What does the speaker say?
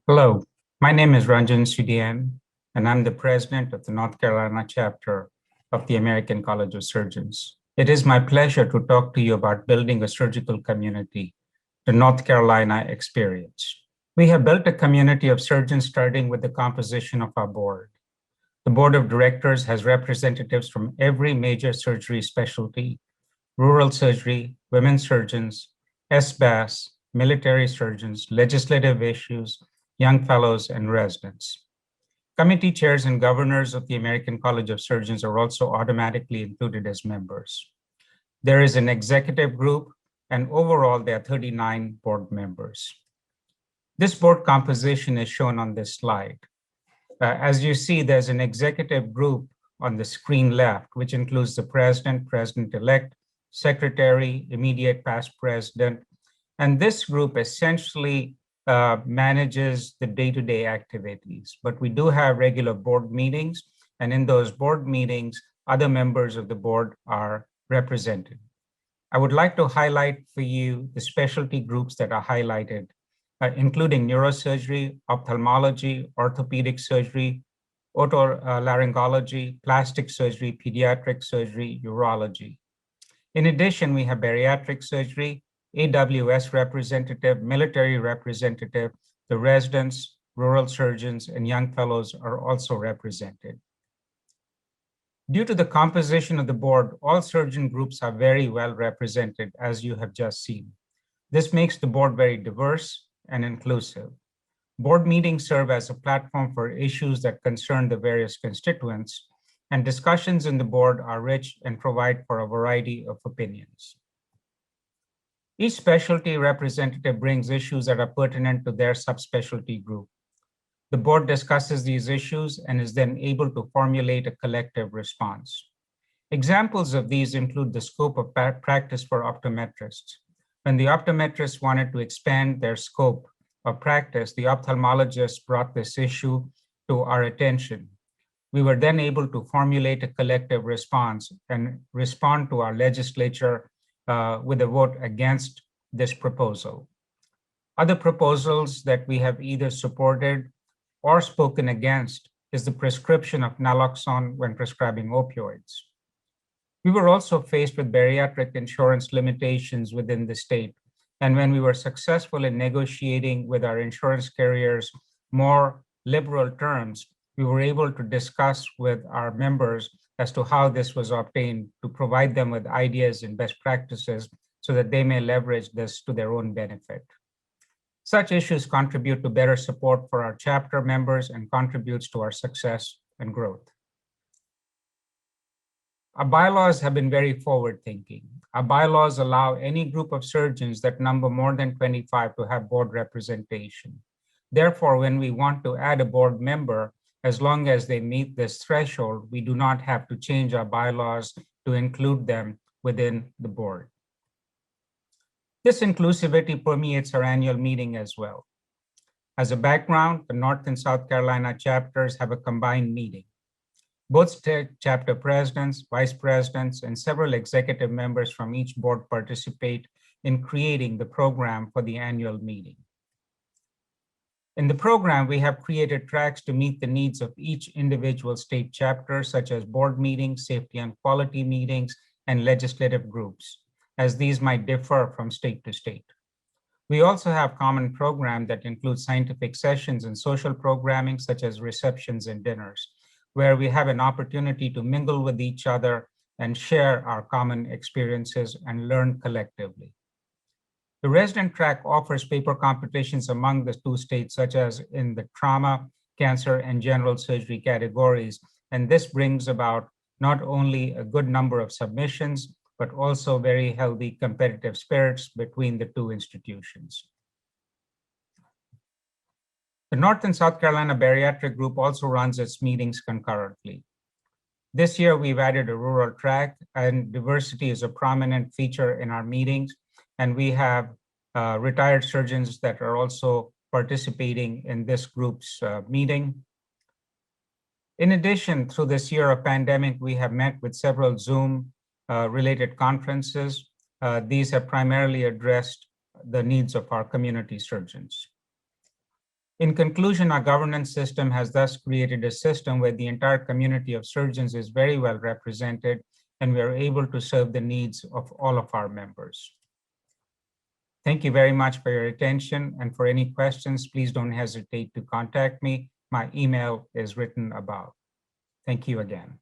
Hello, my name is Ranjan Sudan, and I'm the president of the North Carolina Chapter of the American College of Surgeons. It is my pleasure to talk to you about building a surgical community, the North Carolina experience. We have built a community of surgeons starting with the composition of our board. The board of directors has representatives from every major surgery specialty, rural surgery, women's surgeons, SBAS, military surgeons, legislative issues, young fellows, and residents. Committee chairs and governors of the American College of Surgeons are also automatically included as members. There is an executive group, and overall there are 39 board members. This board composition is shown on this slide. As you see, there's an executive group on the screen left, which includes the president, president-elect, secretary, immediate past president, and this group essentially manages the day-to-day activities. But we do have regular board meetings, and in those board meetings, other members of the board are represented. I would like to highlight for you the specialty groups that are highlighted, including neurosurgery, ophthalmology, orthopedic surgery, otolaryngology, plastic surgery, pediatric surgery, urology. In addition, we have bariatric surgery, AWS representative, military representative, the residents, rural surgeons, and young fellows are also represented. Due to the composition of the board, all surgeon groups are very well represented, as you have just seen. This makes the board very diverse and inclusive. Board meetings serve as a platform for issues that concern the various constituents, and discussions in the board are rich and provide for a variety of opinions. Each specialty representative brings issues that are pertinent to their subspecialty group. The board discusses these issues and is then able to formulate a collective response. Examples of these include the scope of practice for optometrists. When the optometrists wanted to expand their scope of practice, the ophthalmologists brought this issue to our attention. We were then able to formulate a collective response and respond to our legislature with a vote against this proposal. Other proposals that we have either supported or spoken against is the prescription of naloxone when prescribing opioids. We were also faced with bariatric insurance limitations within the state. And when we were successful in negotiating with our insurance carriers more liberal terms, we were able to discuss with our members as to how this was obtained to provide them with ideas and best practices so that they may leverage this to their own benefit. Such issues contribute to better support for our chapter members and contributes to our success and growth. Our bylaws have been very forward-thinking. Our bylaws allow any group of surgeons that number more than 25 to have board representation. Therefore, when we want to add a board member, as long as they meet this threshold, we do not have to change our bylaws to include them within the board. This inclusivity permeates our annual meeting as well. As a background, the North and South Carolina chapters have a combined meeting. Both state chapter presidents, vice presidents, and several executive members from each board participate in creating the program for the annual meeting. In the program, we have created tracks to meet the needs of each individual state chapter, such as board meetings, safety and quality meetings, and legislative groups, as these might differ from state to state. We also have common programs that include scientific sessions and social programming, such as receptions and dinners, where we have an opportunity to mingle with each other and share our common experiences and learn collectively. The resident track offers paper competitions among the two states, such as in the trauma, cancer, and general surgery categories. And this brings about not only a good number of submissions, but also very healthy competitive spirits between the two institutions. The North and South Carolina Bariatric Group also runs its meetings concurrently. This year, we've added a rural track, and diversity is a prominent feature in our meetings. And we have retired surgeons that are also participating in this group's meeting. In addition, through this year of pandemic, we have met with several Zoom related conferences. These have primarily addressed the needs of our community surgeons. In conclusion, our governance system has thus created a system where the entire community of surgeons is very well represented, and we are able to serve the needs of all of our members. Thank you very much for your attention, and for any questions, please don't hesitate to contact me. My email is written above. Thank you again.